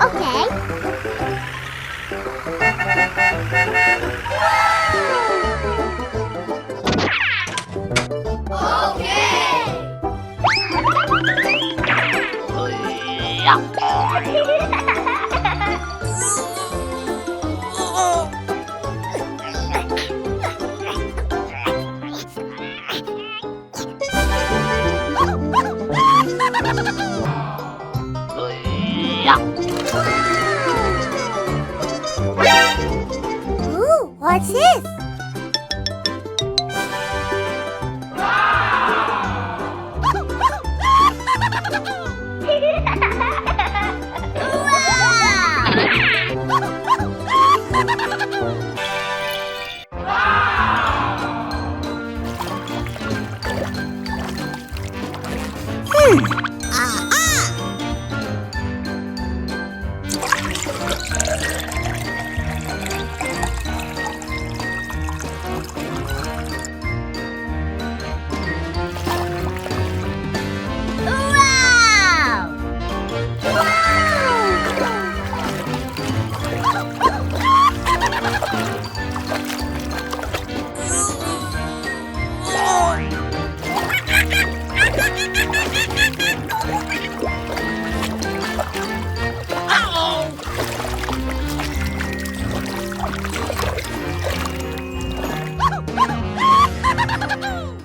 Okay. Ooh, what's this?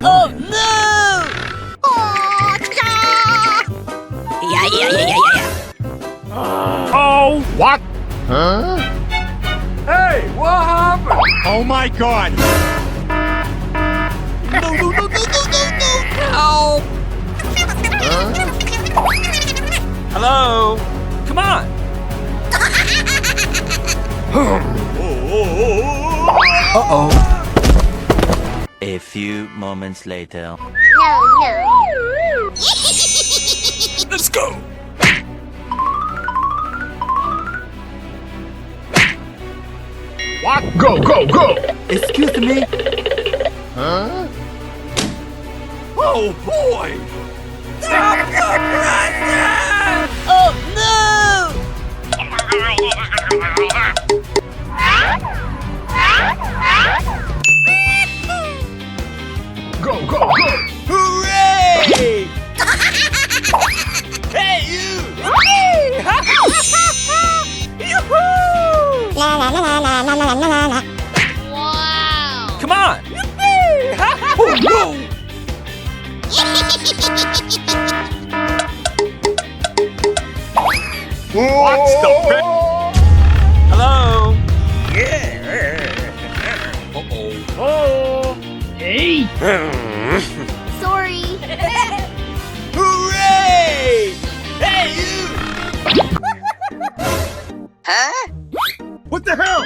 Oh no! Oh, what? Huh? Hey, what happened? Oh my God! No, no, no, no, no, no, no, no! Hello? Come on! Uh-oh. A few moments later. No, no. Let's go! What? Go, go, go! Excuse me? Huh? Oh boy! Oh no! Go, go, go! Hooray! Hey, you! Yoo-hoo! Come on! Oh no! What's the bit? Hello? Yeah! Uh-oh. Oh! Hey! Sorry. Hooray! Hey, you! Huh? What the hell?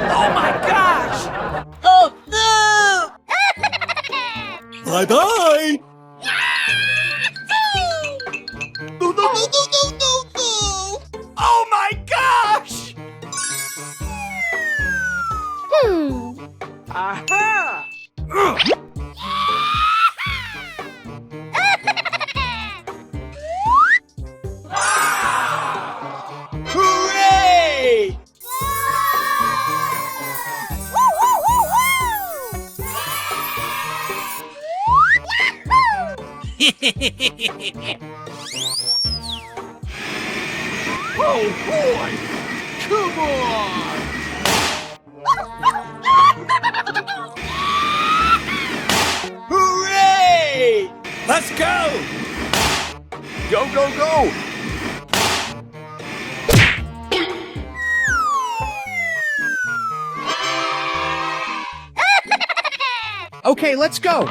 Oh my gosh! Oh no! Bye-bye! No, no, no, no, no, no, no! Oh my gosh! Aha! Hooray! Oh boy! Come on! Hooray! Let's go! Go, go, go! Okay, let's go!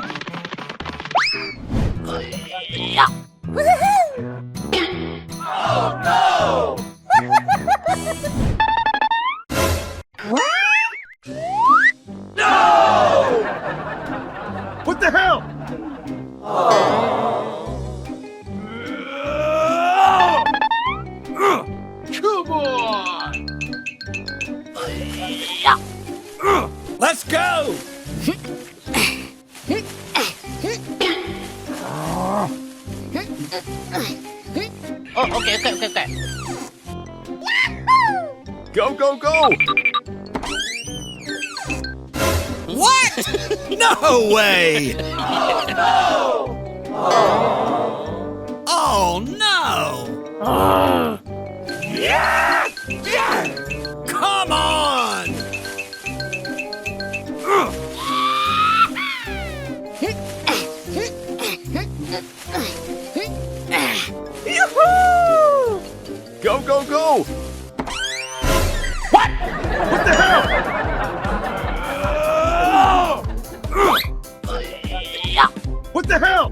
Oh no! No! What the hell? Come on! Let's go! Go, go, go! What? No way! Oh no! Come on! Go, go, go! What? What the hell? What the hell?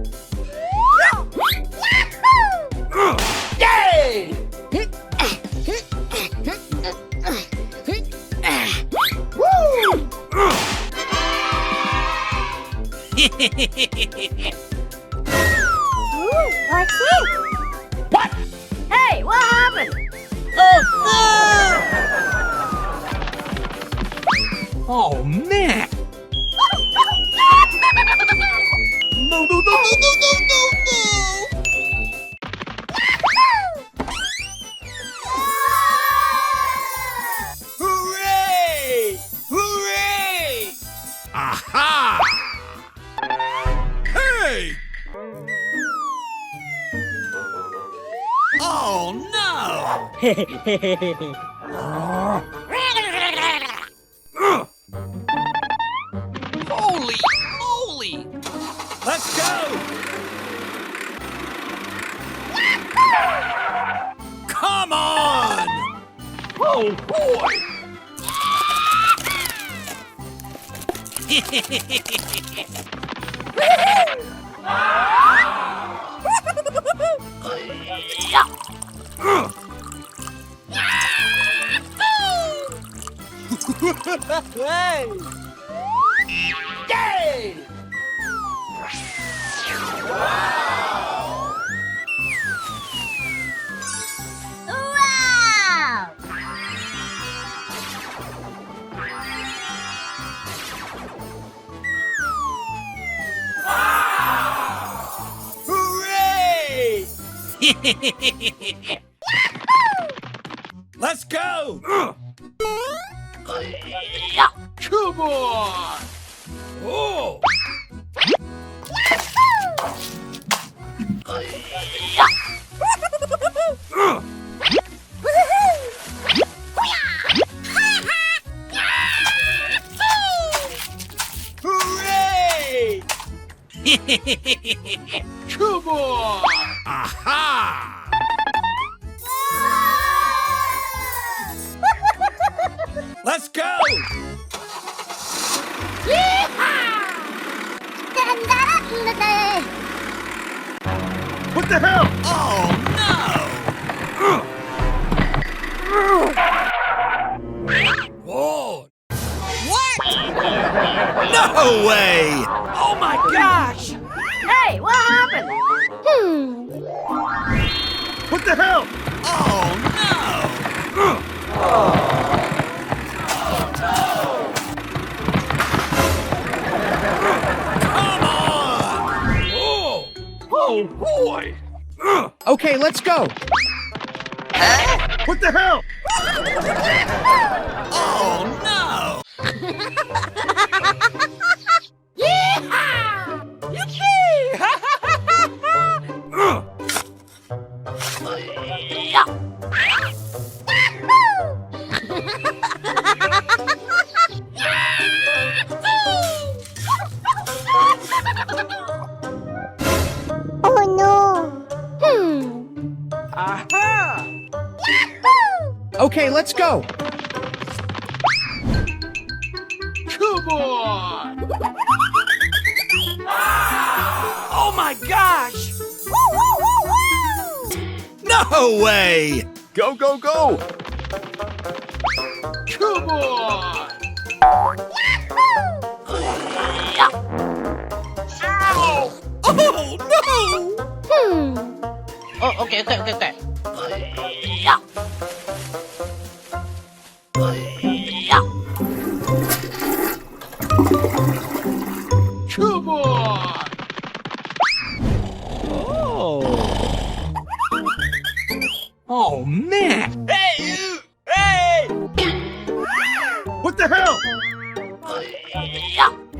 Yay! Ooh, what's this? What? Hey, what happened? Oh, man! No, no, no, no, no, no, no, no! Hooray! Hooray! Aha! Hey! Oh no! Holy moly! Let's go! Come on! Oh, boy! Hey! Yay! Wow! Hooray! Let's go! Come on! Oh! Hooray! Come on! Aha! Let's go! What the hell? Oh no! Whoa! What? No way! Oh my gosh! Hey, what happened? What the hell? Oh no! Come on! Oh! Oh, boy! Okay, let's go! What the hell? Oh no! Oh no! Aha! Okay, let's go! Come on! Oh my gosh! No way! Go, go, go! Come on! Ow! Oh no! Oh, okay. Come on! Oh, man! Hey, you! Hey!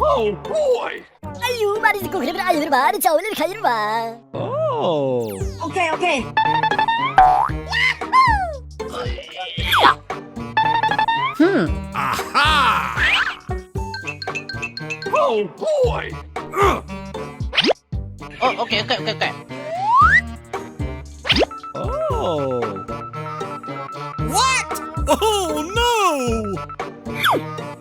Oh boy! 아유 말이 듣고 그러면 아유 말이 저울을 가지러 와. Oh. 오케이 오케이. Aha! Oh boy! Okay. Oh. What? Oh no!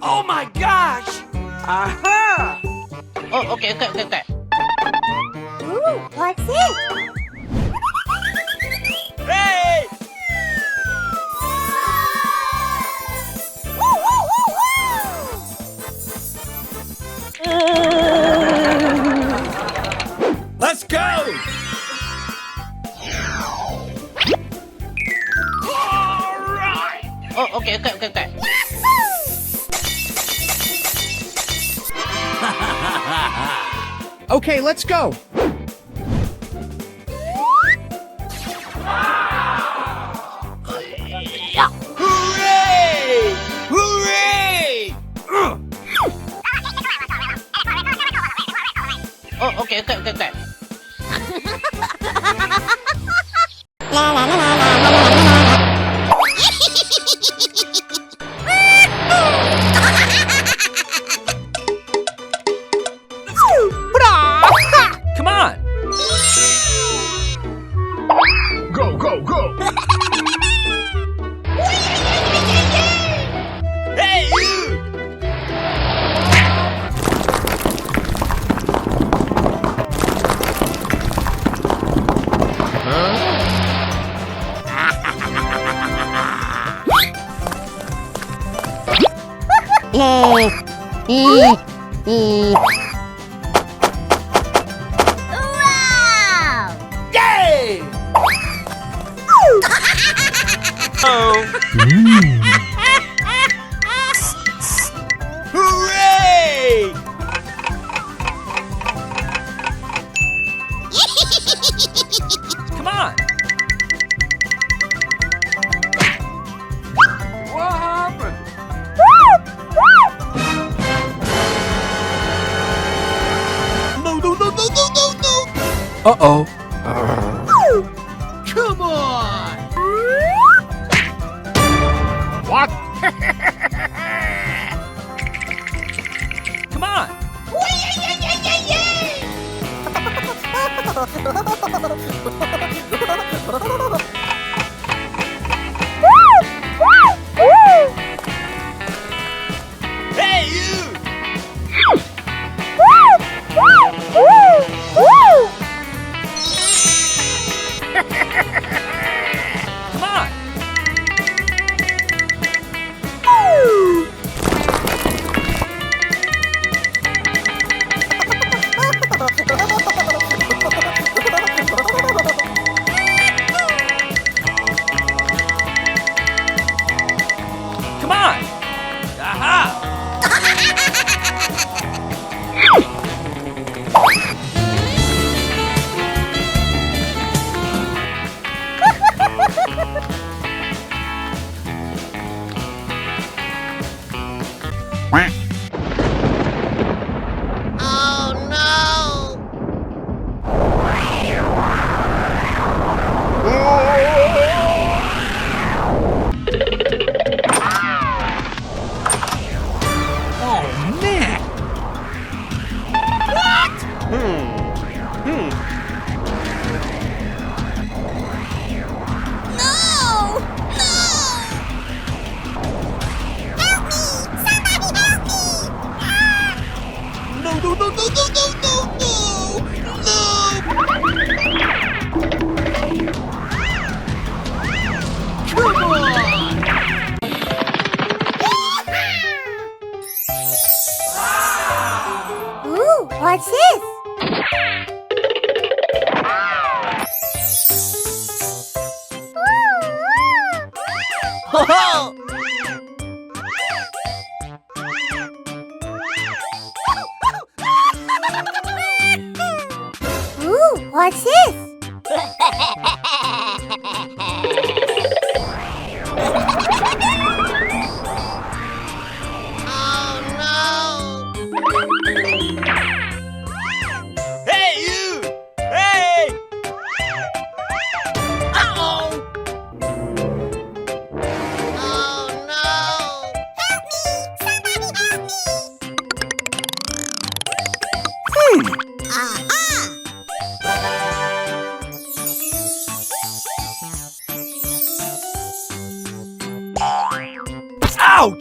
Oh my gosh! Aha! Okay. Ooh, what's it? Hey! Let's go! All right! Okay. Okay, let's go. Hooray! Hooray! Okay. Come on. Go. Hey, you! Wow! Yay! Hooray! Come on. What happened? No! Uh-oh. Come on! What? Come on. Hey, you! Come on. Come on. Aha. Oh, man. No! Help me! Somebody help me! Come on! Ooh, what's this? Ho-ho! Ooh, what's this? Oh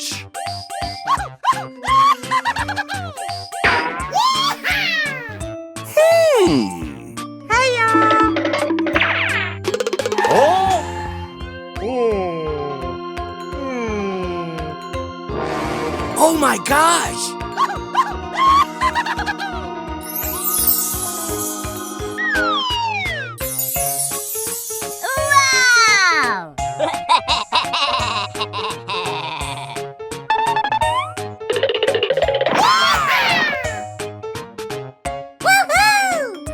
gosh! Oh my gosh! Wow! Woohoo!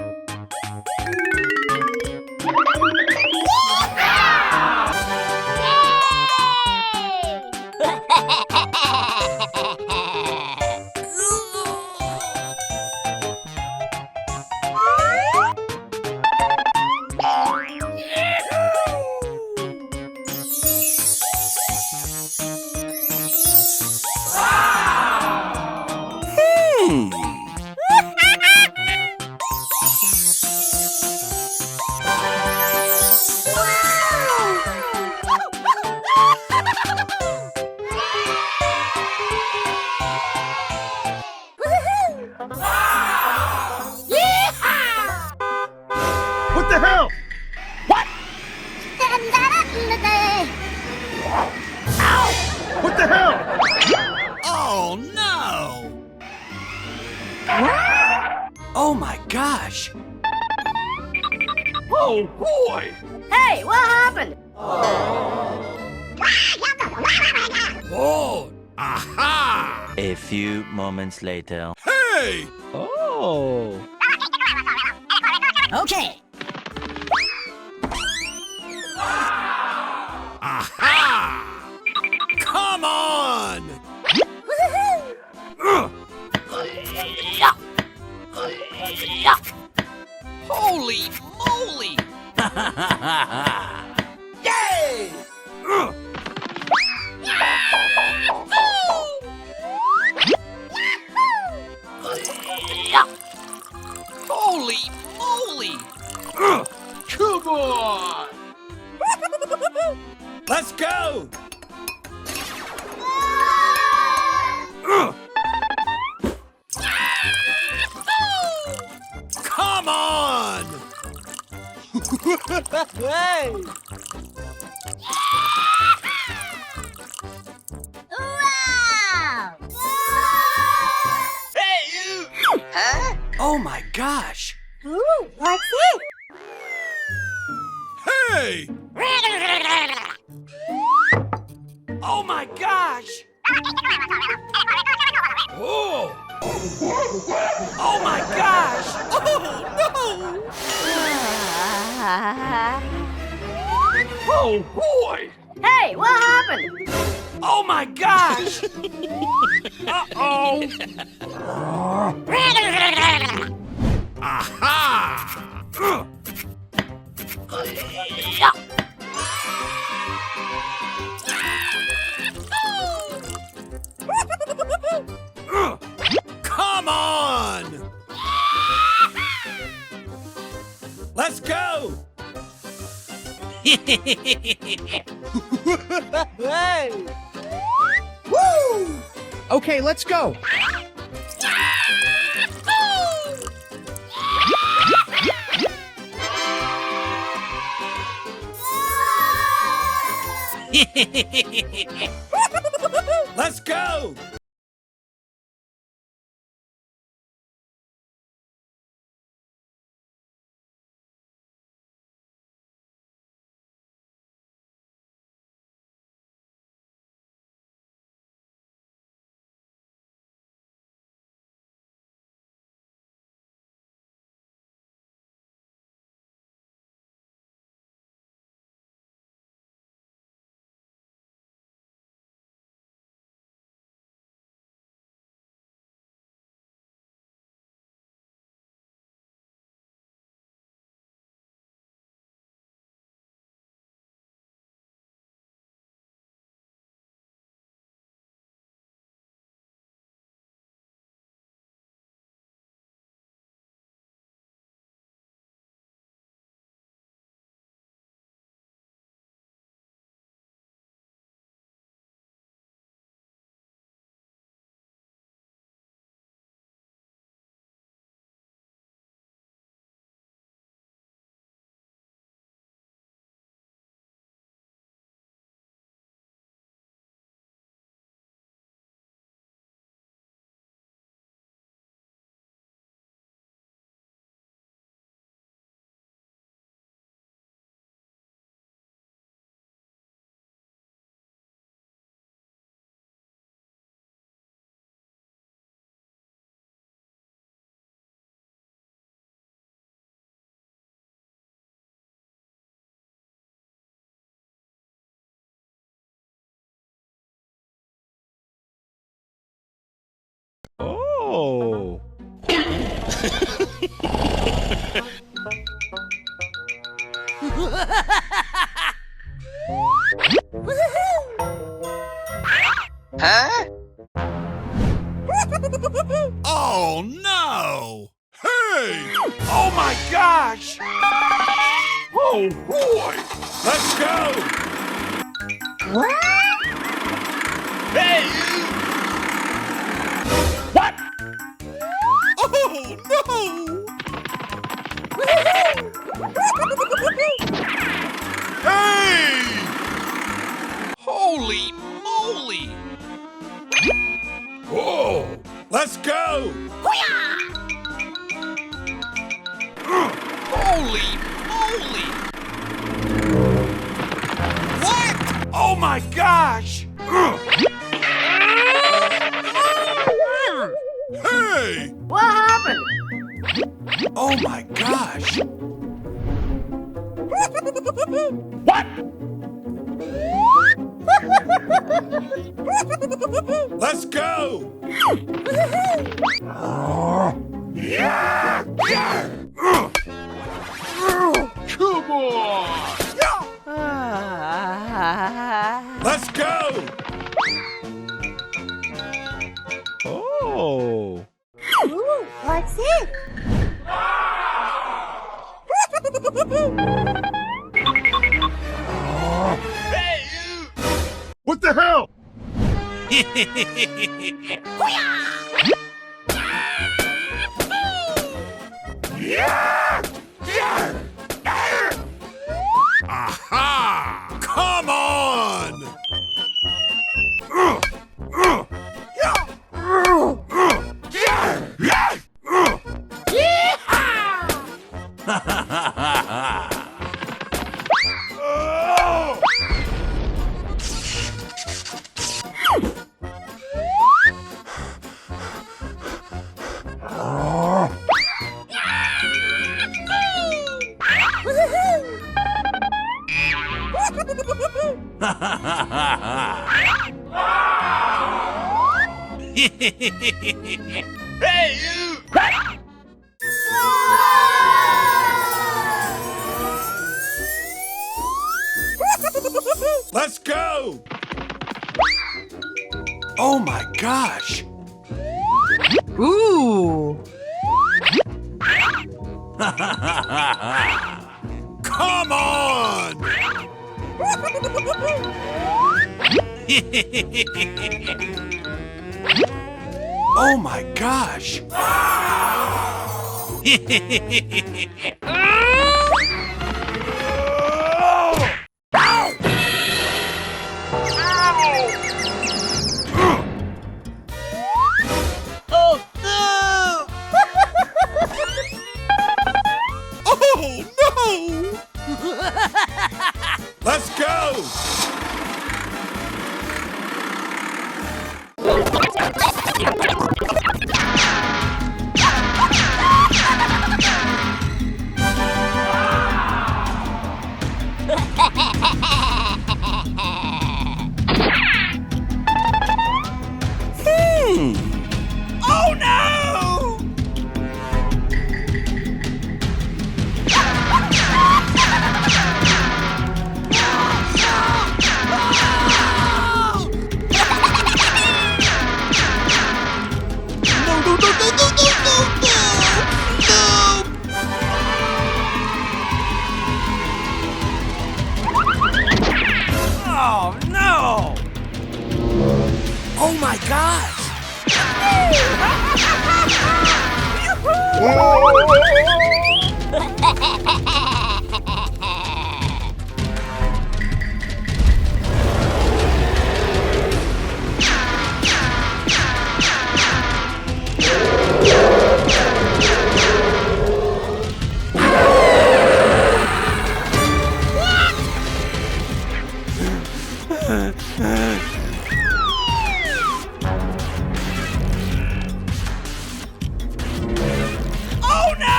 What the hell? What the hell? Oh no! Oh my gosh! Oh boy! Hey, what happened? Oh! Aha! A few moments later. Hey! Oh! Okay. Aha! Come on! Holy moly! Yay! Holy moly! Come on! Let's go! Come on! Hey! Wow! Oh my gosh! Ooh, what's it? Hey! Oh my gosh! Oh! Oh my gosh! Oh Oh boy! Hey, what happened? no! Oh my gosh! Uh-oh! Aha! Come on! Let's go! Hey! Woo! Okay, let's go. Let's go! Huh? Oh no! Hey! Oh my gosh! Oh boy! Let's go! Hey! What? Oh no! Hey! Holy moly! Whoa! Let's go! Holy moly! What? Oh my gosh! Hey! What happened? Oh my gosh! What? Let's go! Come on! Let's go! Oh. Ooh, what's it? What the hell? Aha! Come on! Hey, you! Let's go! Oh my gosh! Ooh. Come on! Oh my gosh! Oh no! Oh no! Let's go! Oh no! Oh no! Oh my gosh! Oh no!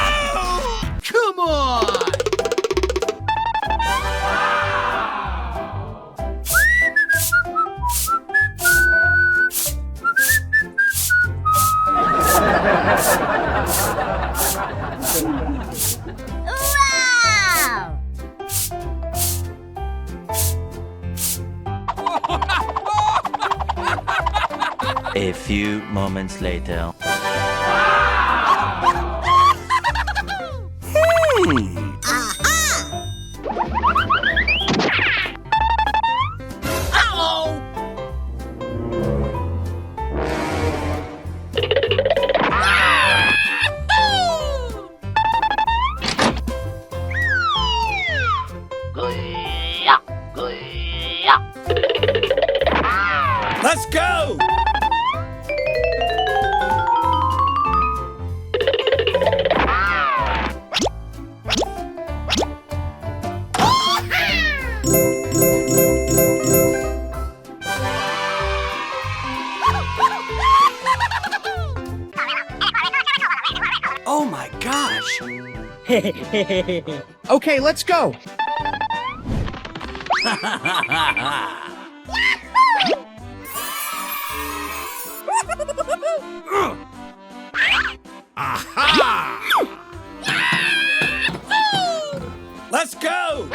Come on! A few moments later. Let's go! Oh my gosh! Okay, let's go. Aha! Let's go!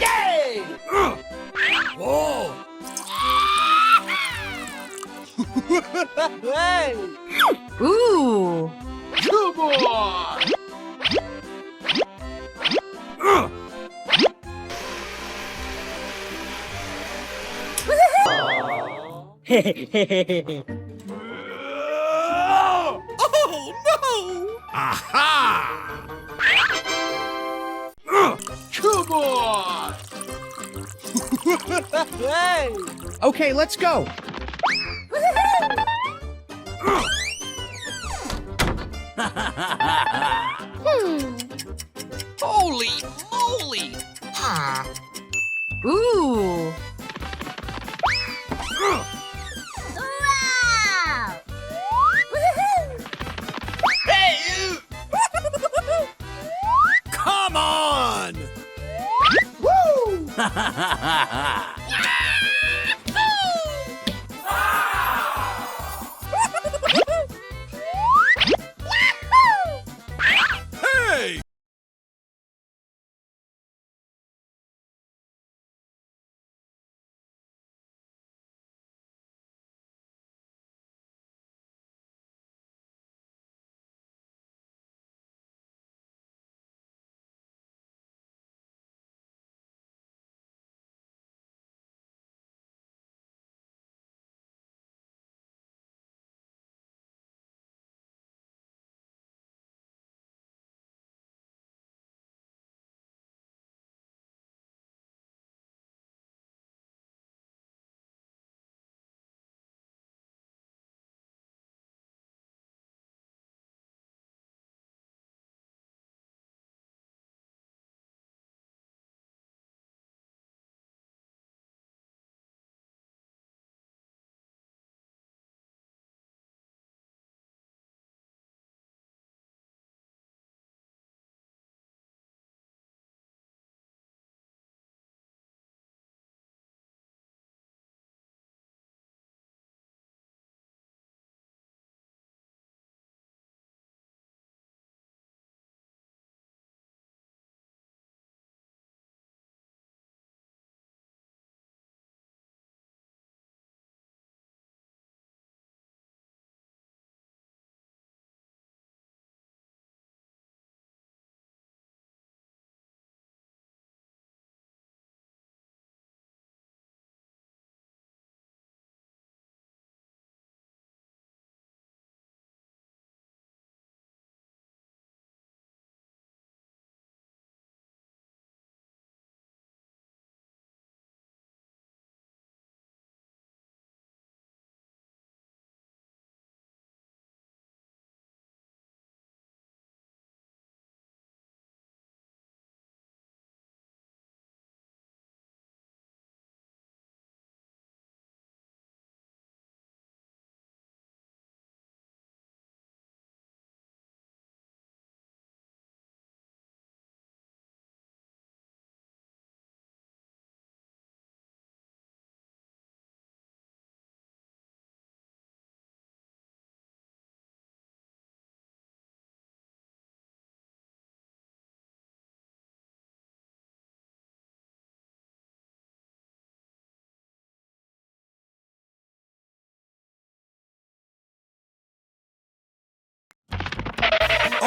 Yay! Whoa! Ooh. Come on! Oh no! Aha! Come on! Okay, let's go. Holy moly! Ooh. Wow! Hey! Come on! Hey!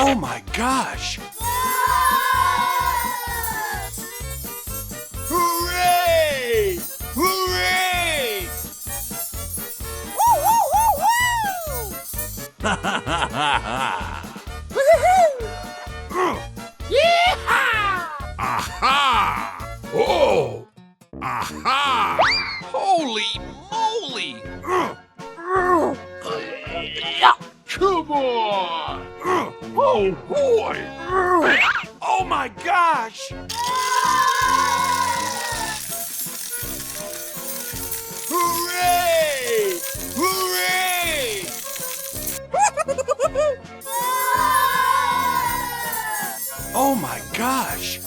Oh my gosh! Hooray! Hooray! Woo, woo, woo, woo! Woo-hoo-hoo! Yeehaw! Aha! Oh! Aha! Holy moly! Come on! Oh boy! Oh my gosh! Hooray! Hooray! Oh my gosh!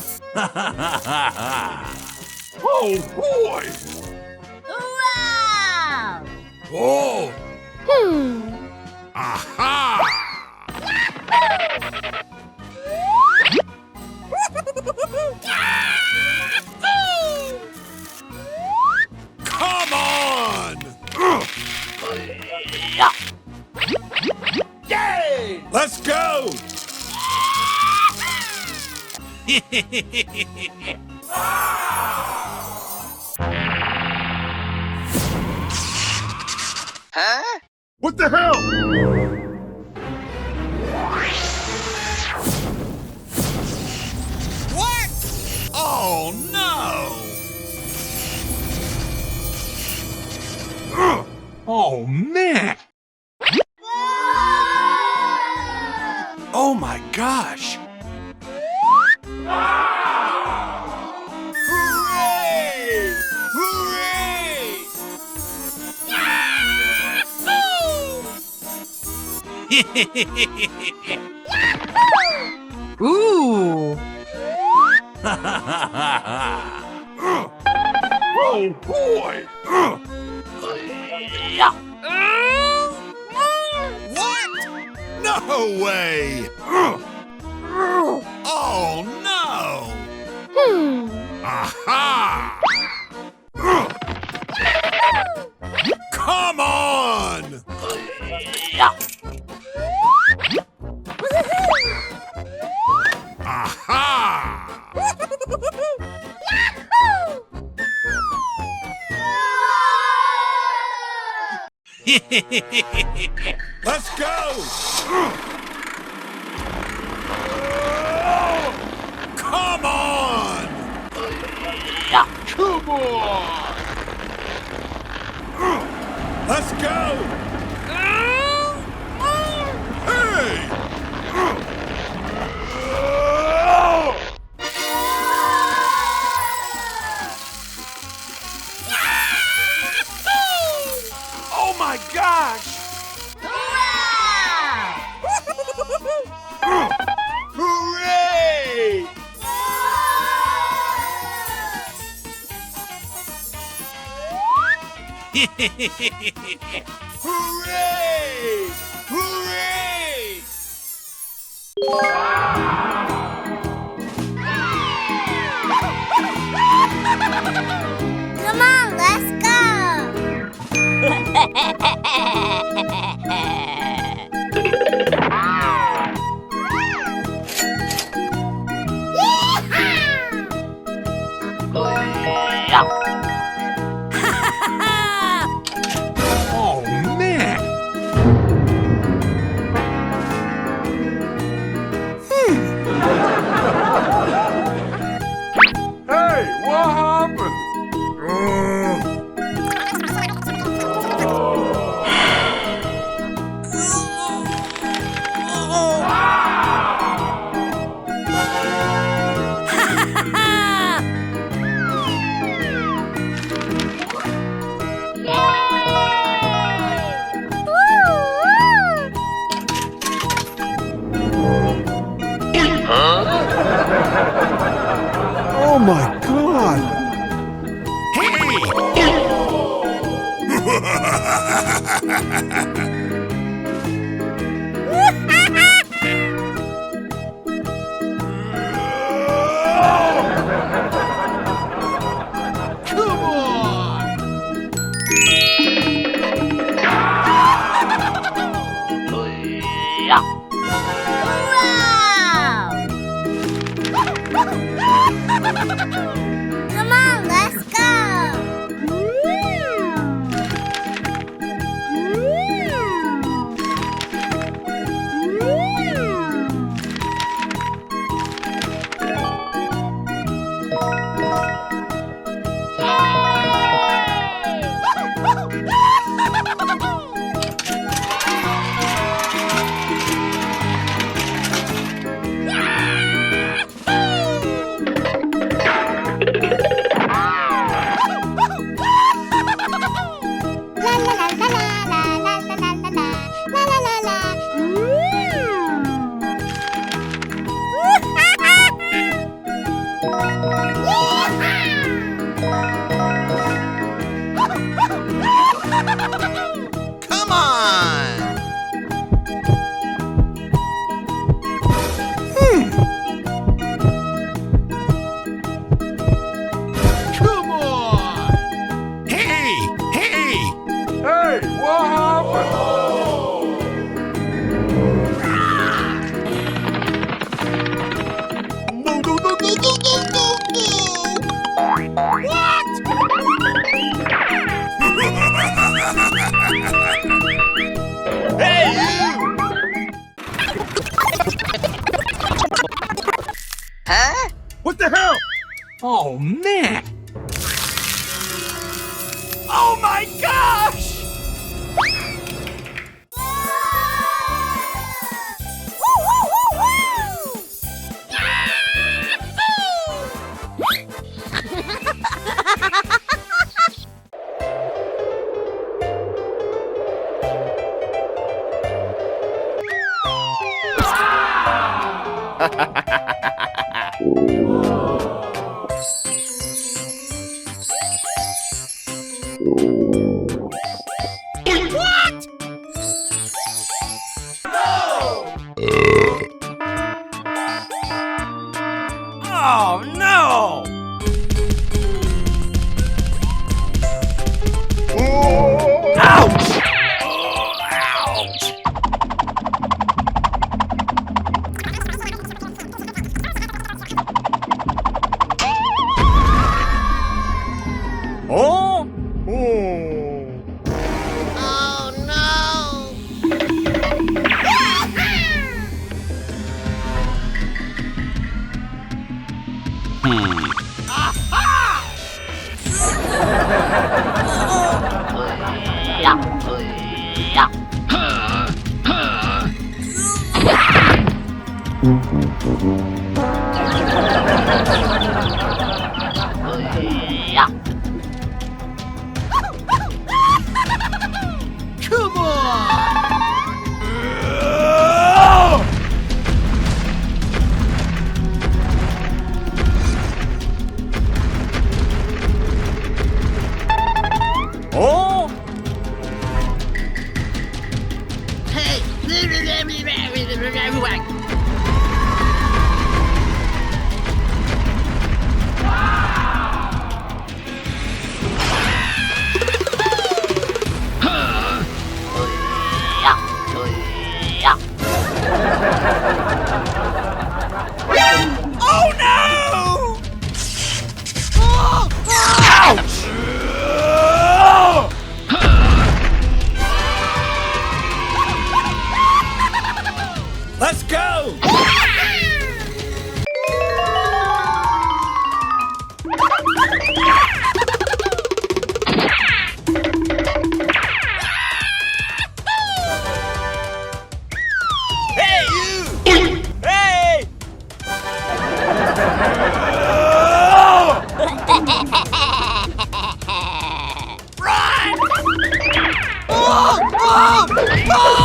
Oh boy! Wow! Oh! Hmm. Aha! Come on! Yay! Let's go! Huh? What the hell? What? Oh no! Oh man! Oh my gosh! Hooray! Hooray! Ooh! Oh boy! What? No way! Oh no! Hmm. Aha! Come on! Aha! Let's go! Come on! Come on! Let's go! Hey! Oh my gosh! Hooray! Hooray! Hooray! Come on, let's go! Oh man! Hey, what happened? Oh my god! Hooray! Come on! Come on! Hey! Hey! Hey, what happened? No, no, no, no, no, no, no, no! What? Hey, you! Huh? What the hell? Oh, man! Oh my gosh! Woo, woo, woo, woo! What? Oh no! Ouch! Oh, ouch! Oh? Oh no! Come on! Oh? Oh no! Ouch! Let's go! Hey, you! Hey! Run! Oh! Oh! Oh!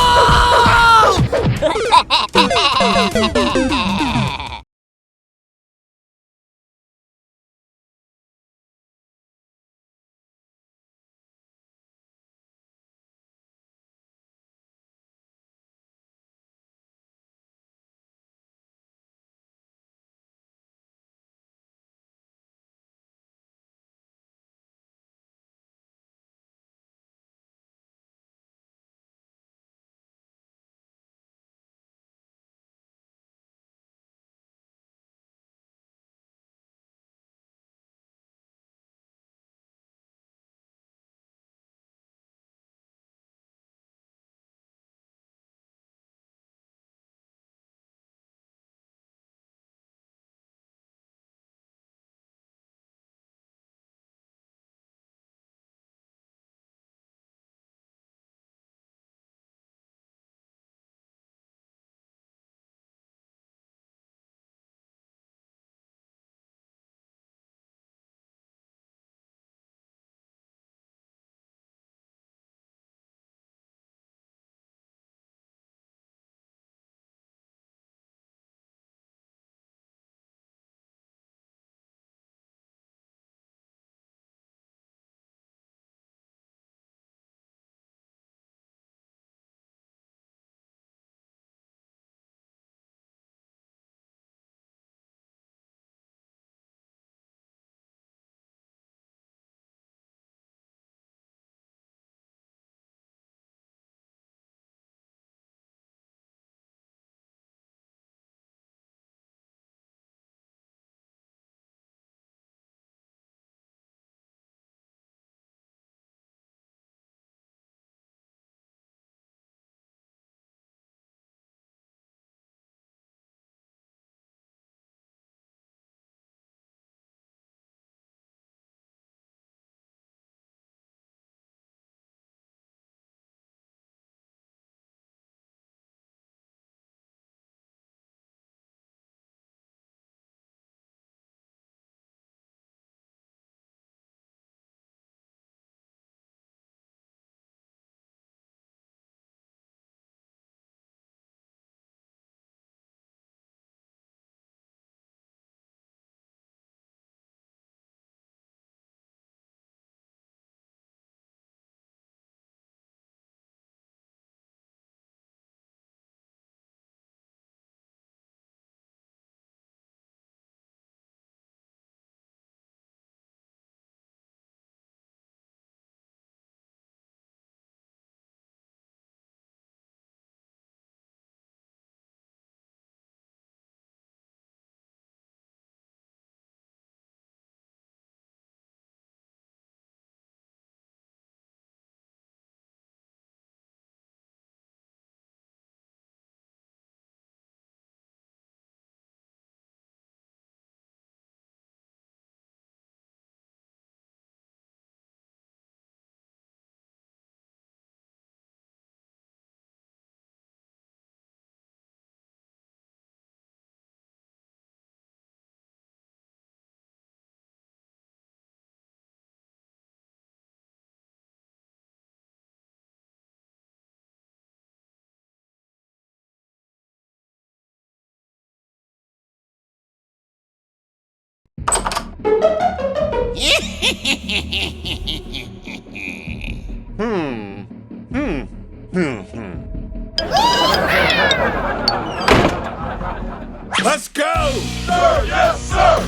Let's go! Sir, yes, sir!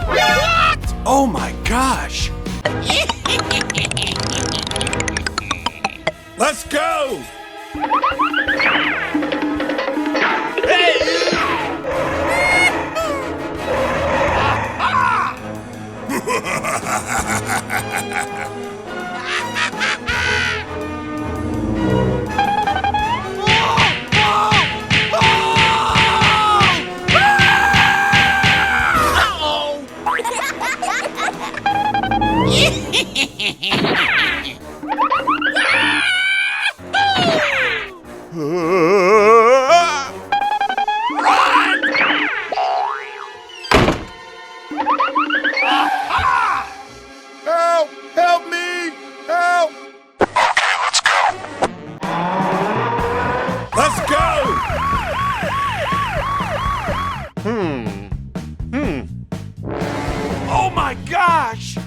Wow! Oh my gosh! Let's go! Help! Help me! Help! Let's go! Oh my gosh!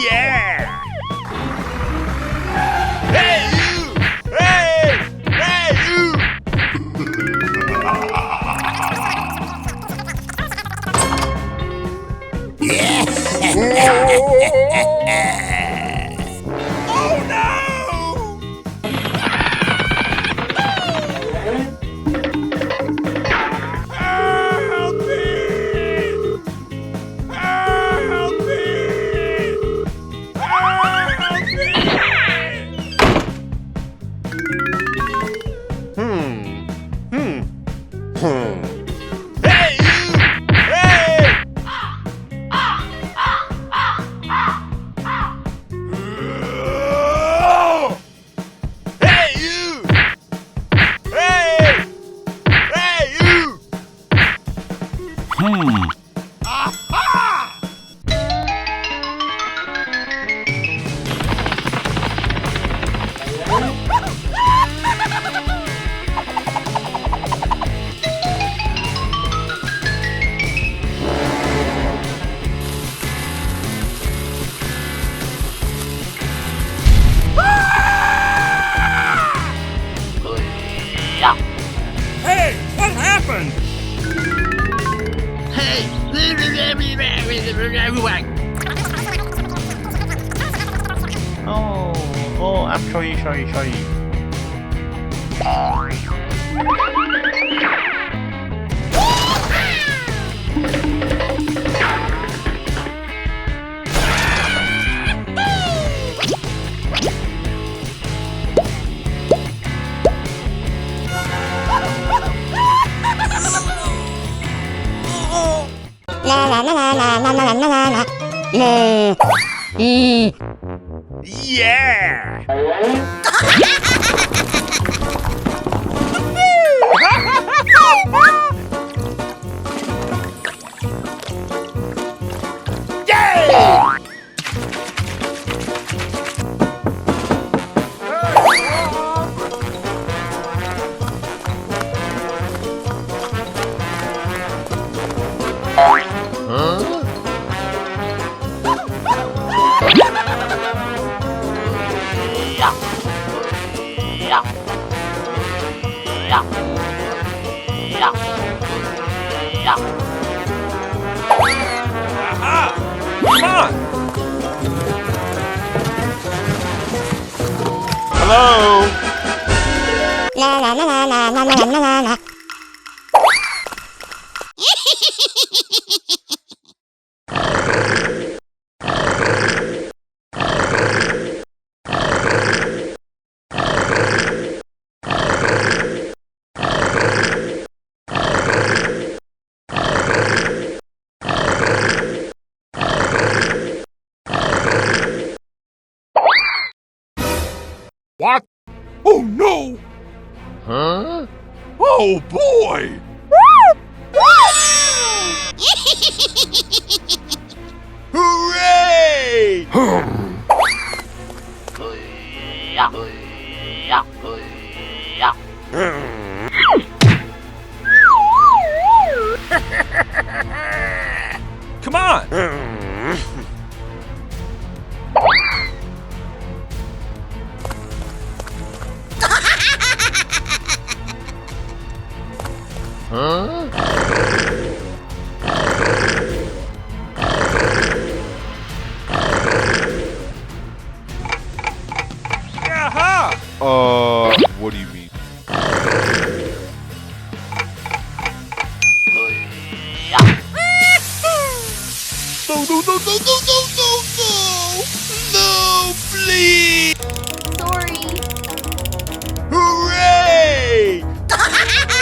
Yeah! Hey you! Hey! Hey you! Oh no! Help me! Help me! Help me! Hey you! Hey! Hey you! Hey! Hey you! Aha! Hey, what happened? Oh, I'm sorry. La la la la la la la la la la. Le. Yeah! Yay! Aha! Come on! Hello? La la la la la la la la la. Oh no! Huh? Oh boy! Hooray! Come on! Huh? What do you mean? No, no, no, no, no, no, no, no! No, please! Sorry. Hooray! Come on!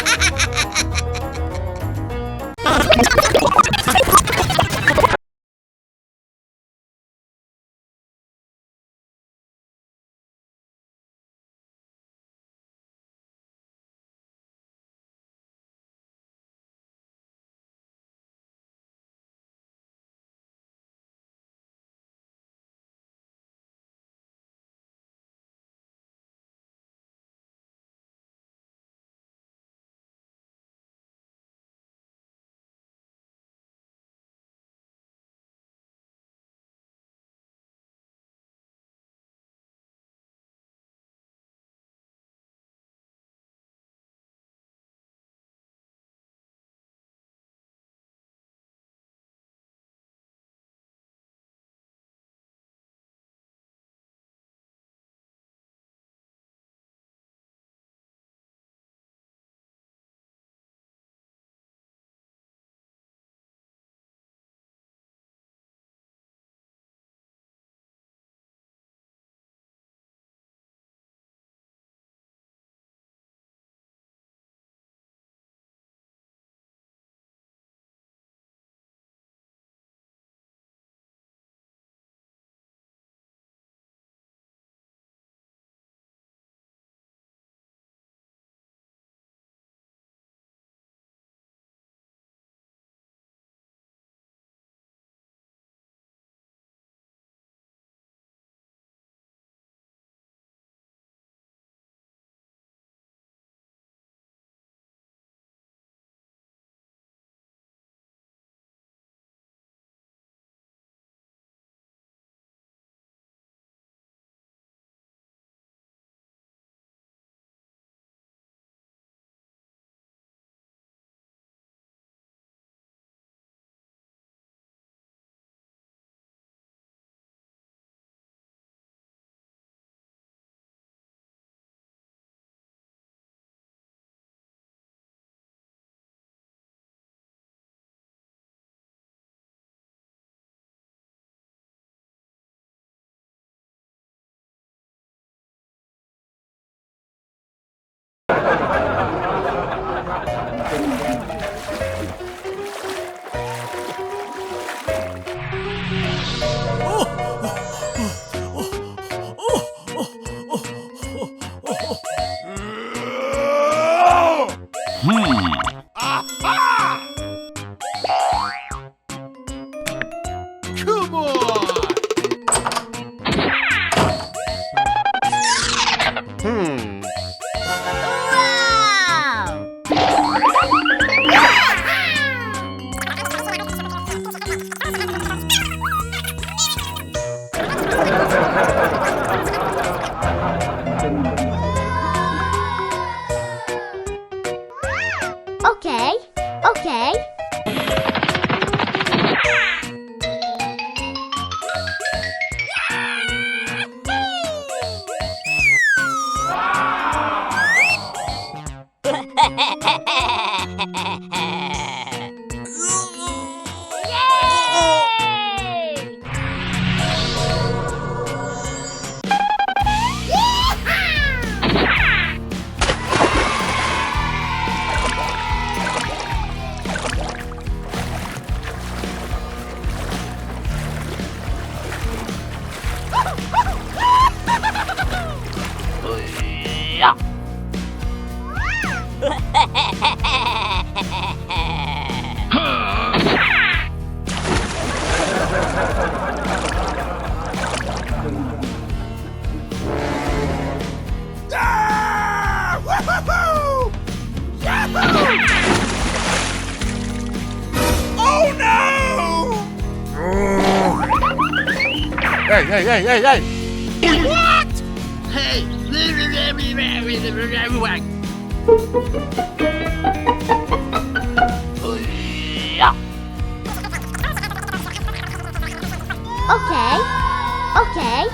Okay, okay. Ah! Woo-hoo-hoo! Yahoo! Oh no! Hey, hey, hey, hey, hey! What? Hey! Okay. Okay.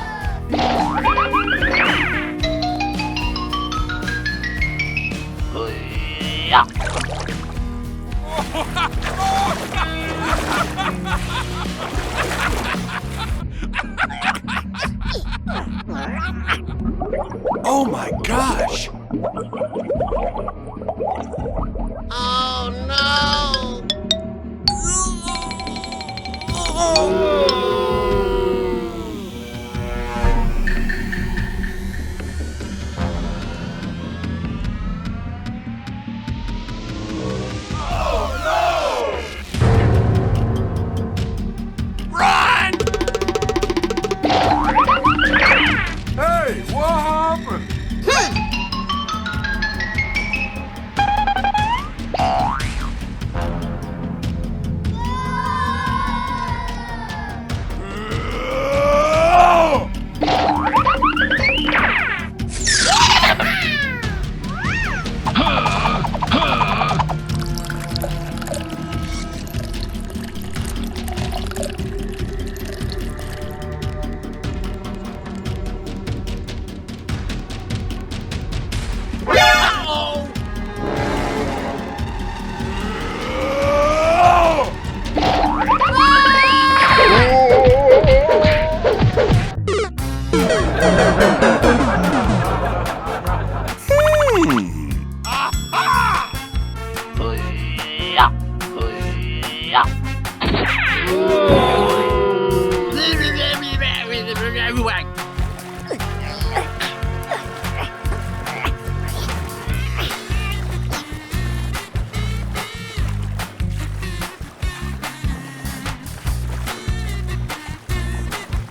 Oh my gosh! Oh no! Run! Hey, what happened?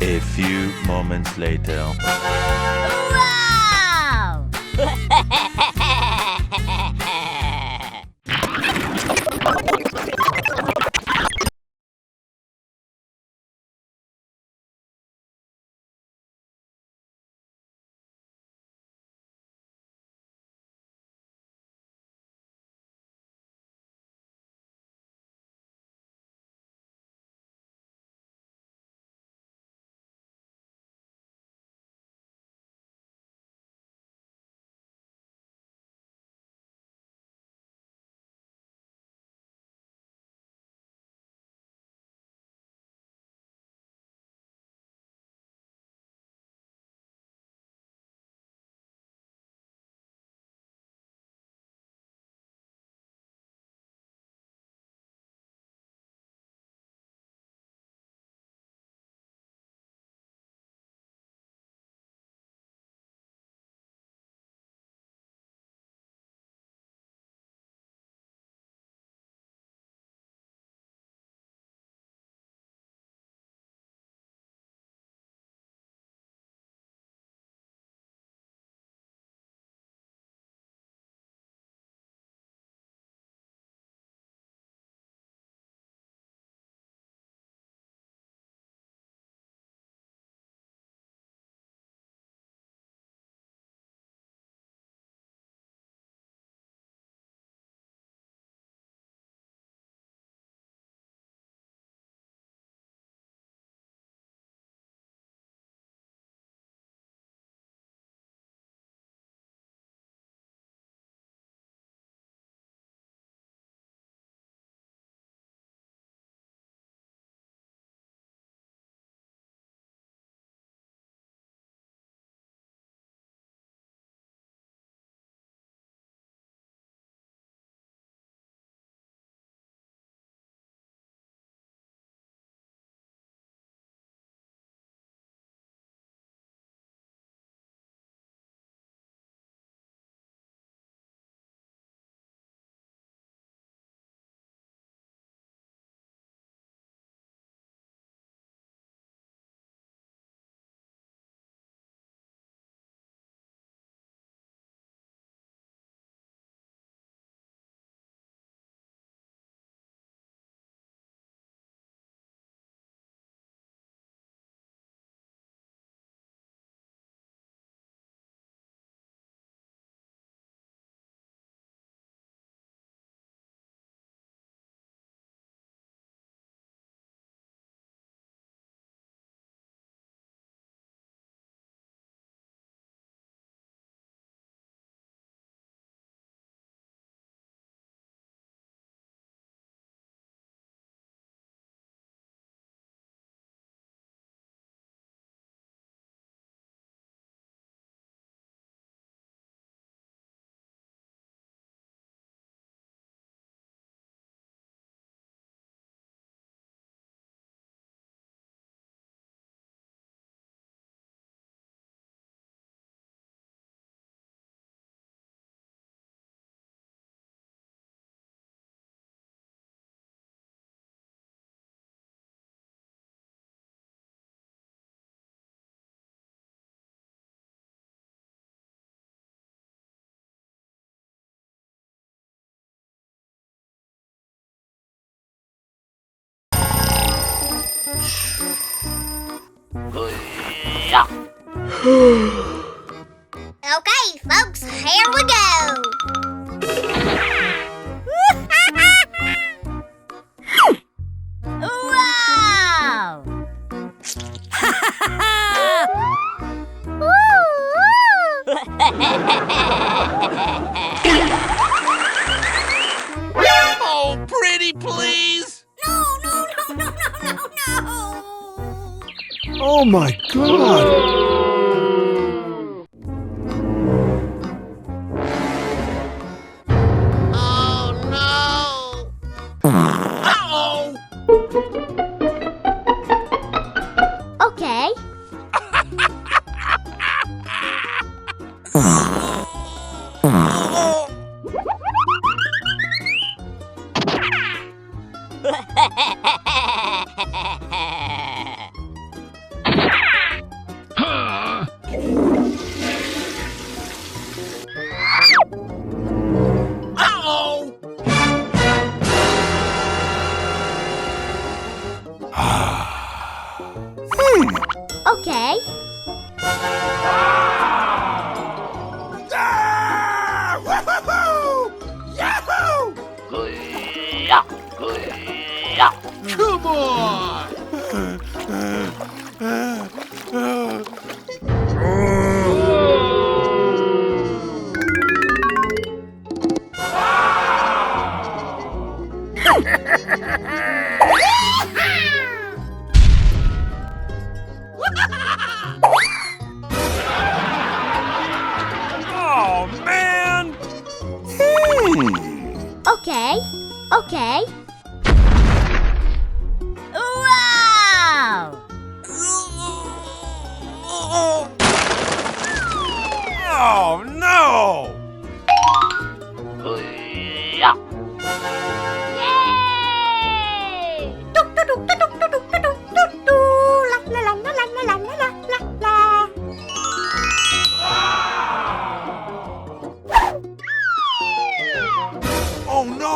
A few moments later. Okay, folks, here we go. Wow! Oh, pretty, please. No, no, no, no, no, no, no! Oh my god! Oh, no. Uh-oh. Okay. Uh-oh. Okay. Ah! Woohoo! Yahoo! Come on! Oh, man! Okay. Okay. Wow! Oh, no! Yay! Tuk, tuk, tuk, tuk, tuk, tuk, tuk, tuk, tuk. La, la, la, la, la, la, la, la, la, la. Oh, no!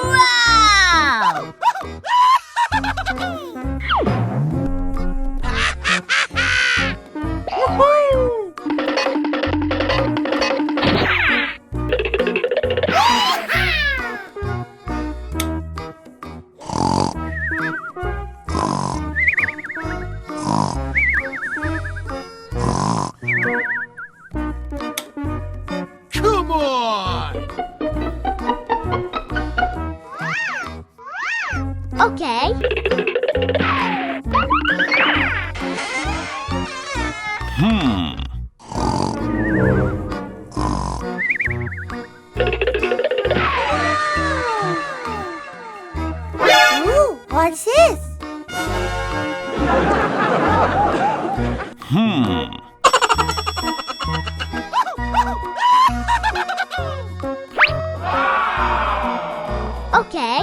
Wow! Come on! Okay. Ooh, what's this? Okay.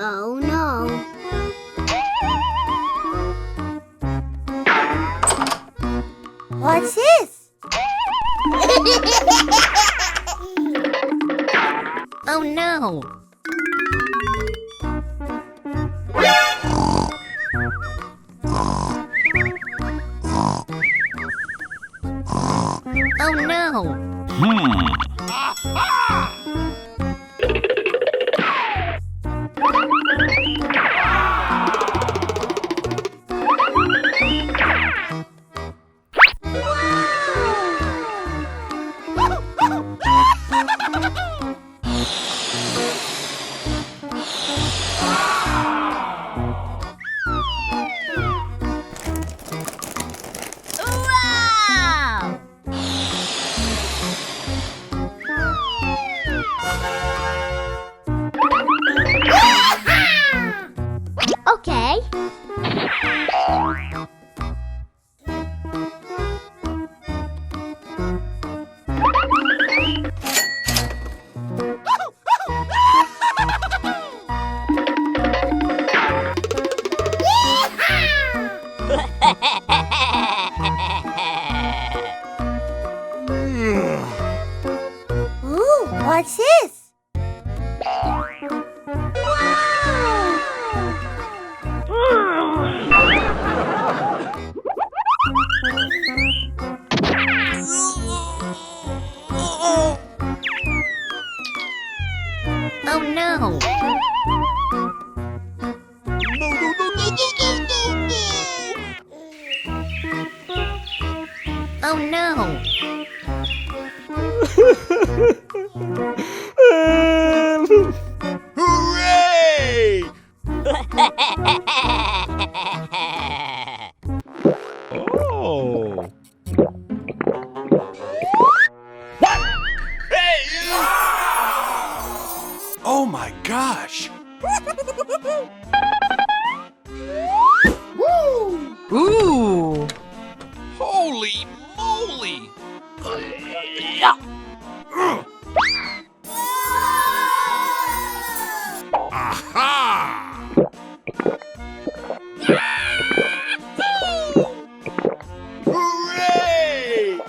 Oh no. What's this? Oh no. Oh no. Wow! Okay. Ooh, what's this? Oh no. Oh no. Hooray! Oh. Hey, you! Oh my gosh! Ooh! Holy moly! Aha! Hooray!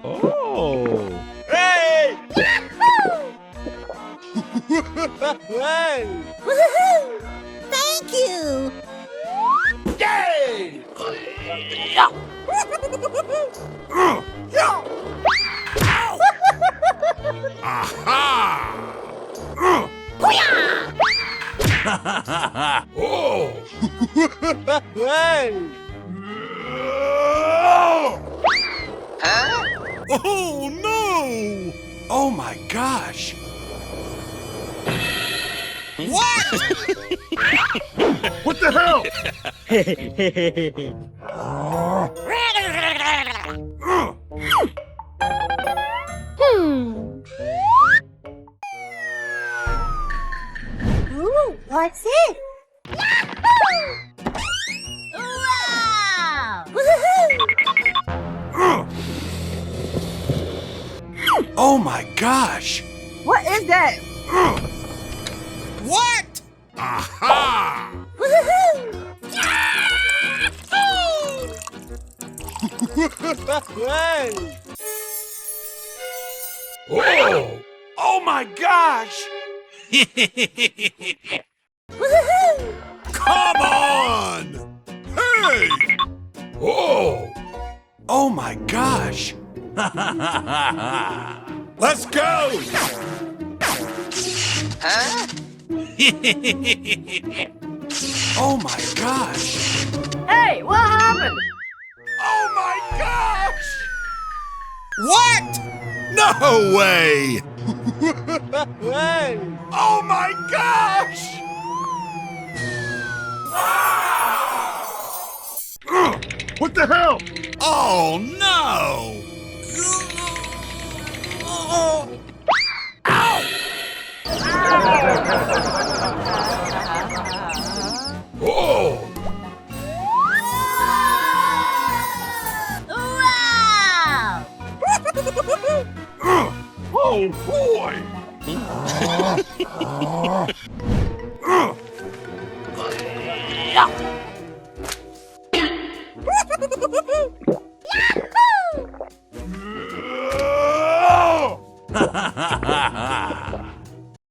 Oh. Hey! Hey! Woohoo! Thank you! Yay! Aha! Oh! Hey! Oh no! Oh my gosh! What the hell? อดสิว้าววู้ฮู้ Oh my gosh! What is that? What? Aha! Hey! Oh! Oh my gosh! Come on! Hey! Oh! Oh my gosh! Let's go! Oh my gosh! Hey, what happened? Oh my gosh! What? No way! Hey! Oh my gosh! What the hell? Oh no! Oh! wow Oh boy!